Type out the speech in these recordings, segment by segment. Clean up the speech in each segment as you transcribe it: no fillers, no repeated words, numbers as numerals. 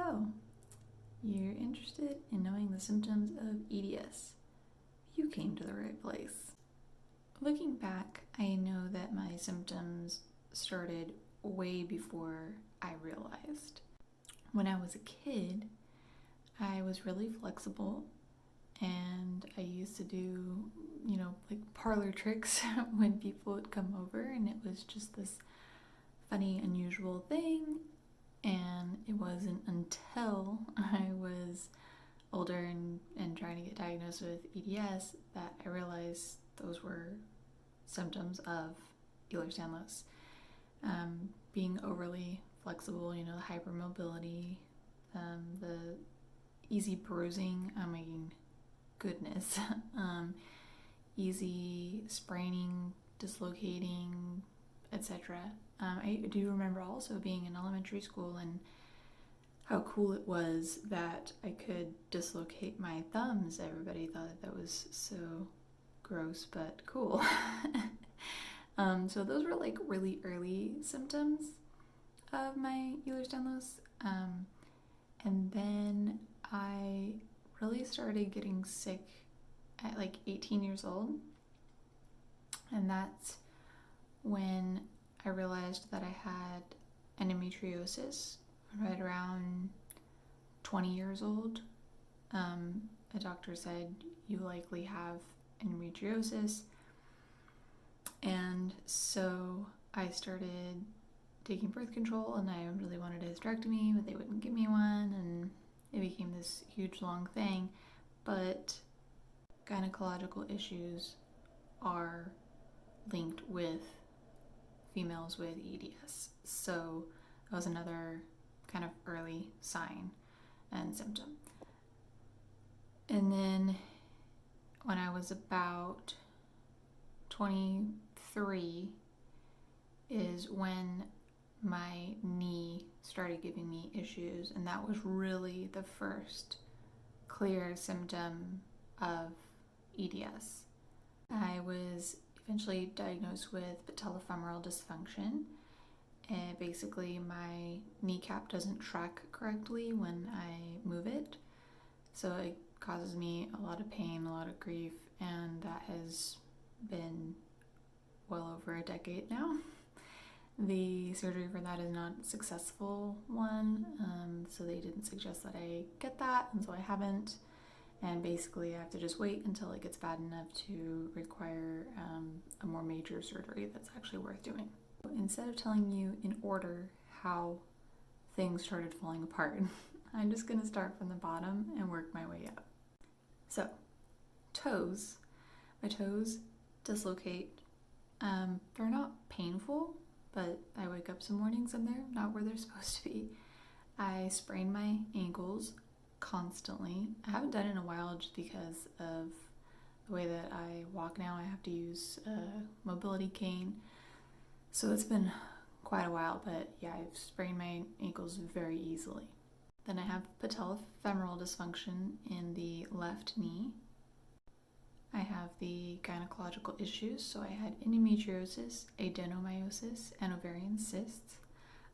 So, you're interested in knowing the symptoms of EDS. You came to the right place. Looking back, I know that my symptoms started way before I realized. When I was a kid, I was really flexible and I used to do, like parlor tricks when people would come over, and it was just this funny, unusual thing. And it wasn't until I was older and trying to get diagnosed with EDS that I realized those were symptoms of ehlers-Danlos. Being overly flexible, the hypermobility, the easy bruising, I mean, goodness, easy spraining, dislocating, etc. I do remember also being in elementary school and how cool it was that I could dislocate my thumbs. Everybody thought that was so gross, but cool. So those were like really early symptoms of my ehlers-Danlos. And then I really started getting sick at like 18 years old. And that's when I realized that I had endometriosis right around 20 years old. A doctor said, you likely have endometriosis. And so I started taking birth control, and I really wanted a hysterectomy, but they wouldn't give me one, and it became this huge long thing. But gynecological issues are linked with females with EDS. So that was another kind of early sign and symptom. And then when I was about 23 is when my knee started giving me issues, and that was really the first clear symptom of EDS. I was eventually diagnosed with patellofemoral dysfunction. And basically, my kneecap doesn't track correctly when I move it. So it causes me a lot of pain, a lot of grief, and that has been well over a decade now. The surgery for that is not a successful one, so they didn't suggest that I get that, and so I haven't. And basically, I have to just wait until it gets bad enough to require a more major surgery that's actually worth doing. Instead of telling you in order how things started falling apart, I'm just going to start from the bottom and work my way up. So, toes. My toes dislocate. They're not painful, but I wake up some mornings and they're not where they're supposed to be. I sprain my ankles constantly. I haven't done it in a while just because of the way that I walk now. I have to use a mobility cane. So it's been quite a while, but yeah, I've sprained my ankles very easily. Then I have patellofemoral dysfunction in the left knee. I have the gynecological issues, so I had endometriosis, adenomyosis, and ovarian cysts.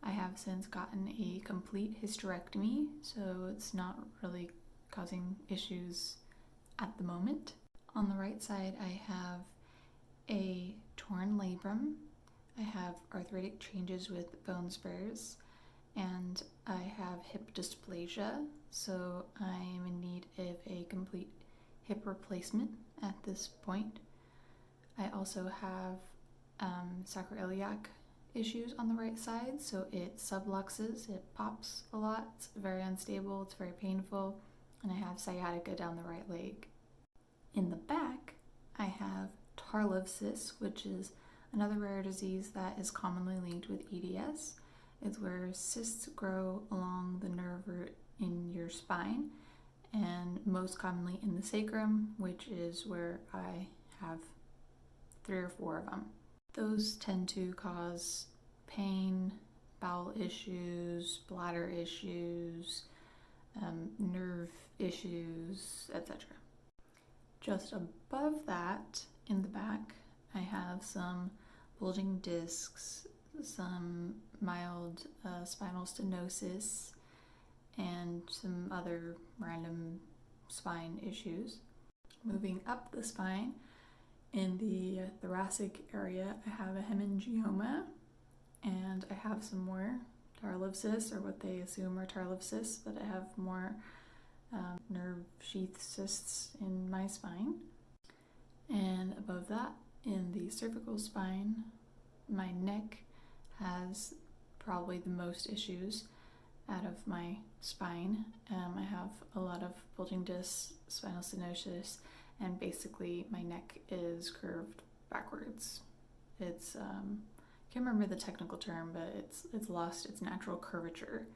I have since gotten a complete hysterectomy, so it's not really causing issues at the moment. On the right side, I have a torn labrum. I have arthritic changes with bone spurs, and I have hip dysplasia, so I am in need of a complete hip replacement at this point. I also have sacroiliac issues on the right side, so it subluxes, it pops a lot, it's very unstable, it's very painful, and I have sciatica down the right leg. In the back, I have tarlopsis, which is another rare disease that is commonly linked with EDS. It's where cysts grow along the nerve root in your spine, and most commonly in the sacrum, which is where I have 3 or 4 of them. Those tend to cause pain, bowel issues, bladder issues, nerve issues, etc. Just above that, in the back, I have some bulging discs, some mild spinal stenosis, and some other random spine issues. Moving up the spine, in the thoracic area, I have a hemangioma, and I have some more Danlos cysts, or what they assume are Danlos cysts, but I have more nerve sheath cysts in my spine. And above that, in the cervical spine, my neck has probably the most issues out of my spine. I have a lot of bulging discs, spinal stenosis, and basically my neck is curved backwards. It's I can't remember the technical term, but it's lost its natural curvature.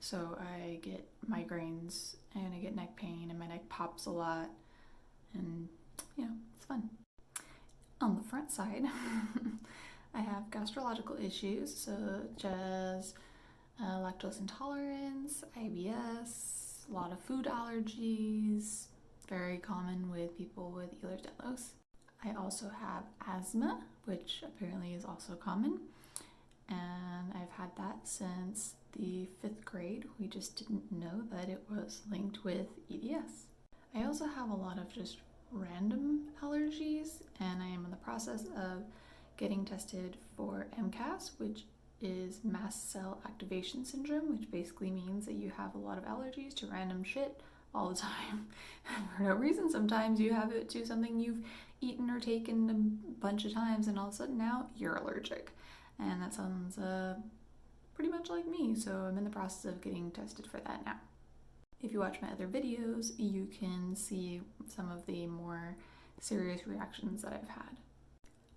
So I get migraines and I get neck pain and my neck pops a lot, and it's fun. On the front side, I have gastrological issues such as lactose intolerance, IBS, a lot of food allergies, very common with people with ehlers Danlos. I also have asthma, which apparently is also common, and I've had that since the 5th grade. We just didn't know that it was linked with EDS. I also have a lot of just random allergies, and I am in the process of getting tested for MCAS, which is mast cell activation syndrome, which basically means that you have a lot of allergies to random shit all the time for no reason. Sometimes you have it to something you've eaten or taken a bunch of times, and all of a sudden now you're allergic. And that sounds pretty much like me, so I'm in the process of getting tested for that now. If you watch my other videos, you can see some of the more serious reactions that I've had.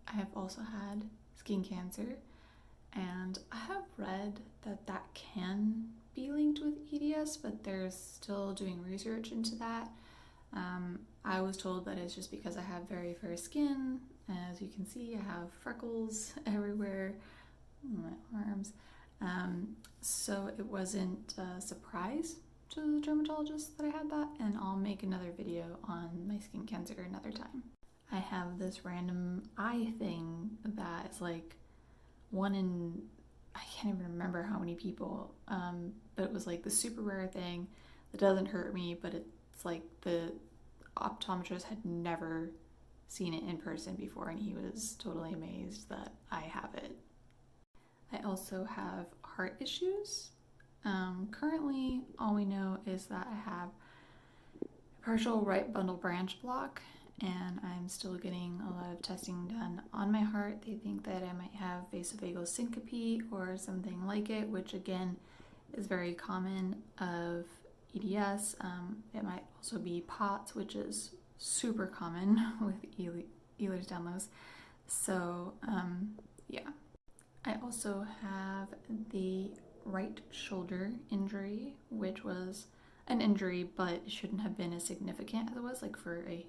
I have also had skin cancer, and I have read that that can be linked with EDS, but they're still doing research into that. I was told that it's just because I have very fair skin. As you can see, I have freckles everywhere on my arms. So it wasn't a surprise to the dermatologist that I had that, and I'll make another video on my skin cancer another time. I have this random eye thing that is like one in, I can't even remember how many people, but it was like the super rare thing that doesn't hurt me, but it's like the optometrist had never seen it in person before, and he was totally amazed that I have it. I also have heart issues. Currently, all we know is that I have partial right bundle branch block, and I'm still getting a lot of testing done on my heart. They think that I might have vasovagal syncope or something like it, which again is very common of EDS. It might also be POTS, which is super common with ehlers Danlos. So yeah. I also have the right shoulder injury, which was an injury, but it shouldn't have been as significant as it was. Like for a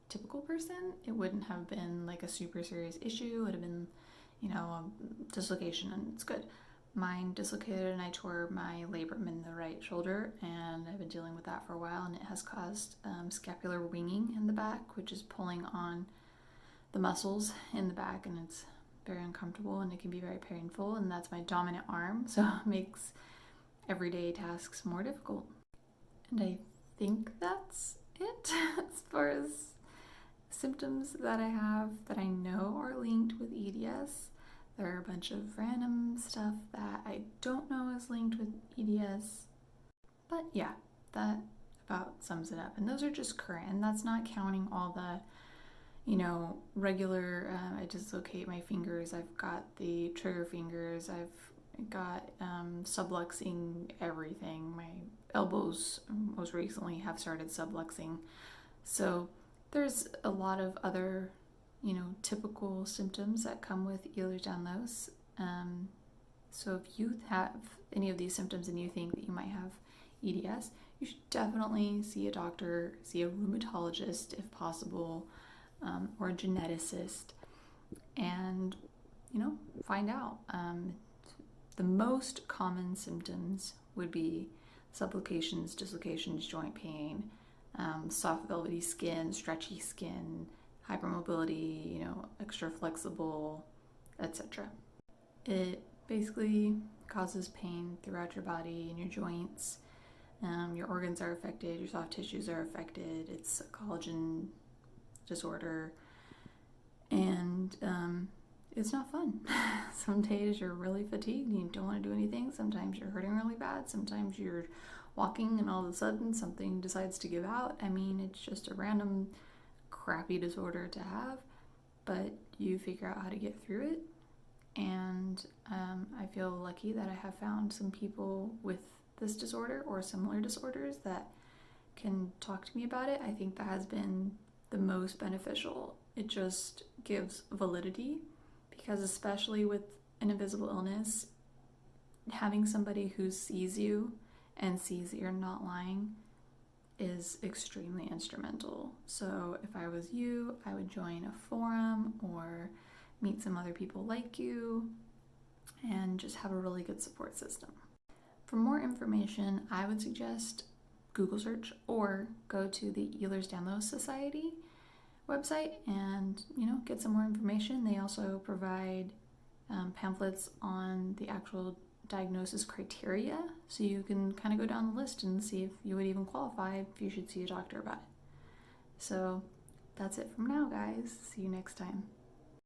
typical person, it wouldn't have been like a super serious issue. It would have been, a dislocation, and it's good. Mine dislocated and I tore my labrum in the right shoulder, and I've been dealing with that for a while, and it has caused scapular winging in the back, which is pulling on the muscles in the back, and it's very uncomfortable and it can be very painful, and that's my dominant arm, so it makes everyday tasks more difficult. And I think that's it as far as symptoms that I have that I know are linked with EDS. There are a bunch of random stuff that I don't know is linked with EDS, but yeah, that about sums it up. And those are just current, and that's not counting all the regular, I dislocate my fingers, I've got the trigger fingers, I've got subluxing everything. My elbows most recently have started subluxing. So there's a lot of other, typical symptoms that come with ehlers Danlos. So if you have any of these symptoms and you think that you might have EDS, you should definitely see a doctor, see a rheumatologist if possible, or a geneticist, and find out. The most common symptoms would be subluxations, dislocations, joint pain, soft velvety skin, stretchy skin, hypermobility, extra flexible, etc. It basically causes pain throughout your body and your joints. Your organs are affected, your soft tissues are affected. It's a collagen disorder, and it's not fun. Some days you're really fatigued and you don't want to do anything. Sometimes you're hurting really bad. Sometimes you're walking and all of a sudden something decides to give out. I mean, it's just a random crappy disorder to have, but you figure out how to get through it. And I feel lucky that I have found some people with this disorder or similar disorders that can talk to me about it. I think that has been the most beneficial. It just gives validity, because especially with an invisible illness, having somebody who sees you and sees that you're not lying is extremely instrumental. So if I was you, I would join a forum or meet some other people like you and just have a really good support system. For more information, I would suggest Google search or go to the Ehlers Danlos Society website and get some more information. They also provide pamphlets on the actual diagnosis criteria, so you can kind of go down the list and see if you would even qualify, if you should see a doctor about it. So that's it from now, guys. See you next time.